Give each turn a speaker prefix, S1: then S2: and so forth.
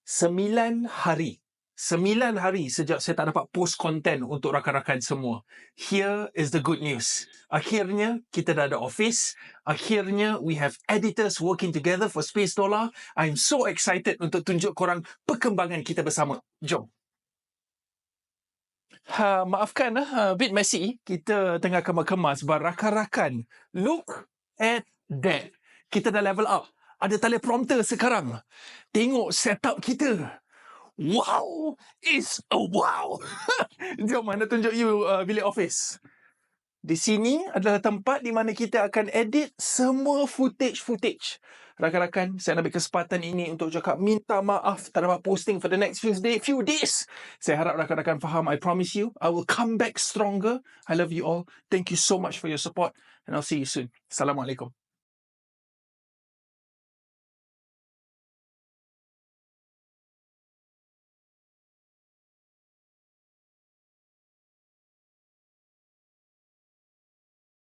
S1: 9 hari. 9 hari sejak saya tak dapat post content untuk rakan-rakan semua. Here is the good news. Akhirnya kita dah ada office. Akhirnya we have editors working together for Space Dollar. I'm so excited untuk tunjuk korang perkembangan kita bersama. Jom. Maafkan, a bit messy. Kita tengah kemas-kemas sebab rakan-rakan. Look at that. Kita dah level up. Ada teleprompter sekarang. Tengok setup kita. Wow! It's a wow! Jom, mana tunjuk you bilik office. Di sini adalah tempat di mana kita akan edit semua footage. Rakan-rakan, saya ambil kesempatan ini untuk cakap minta maaf tak dapat posting for the next few days. Saya harap rakan-rakan faham. I promise you, I will come back stronger. I love you all. Thank you so much for your support and I'll see you soon. Assalamualaikum.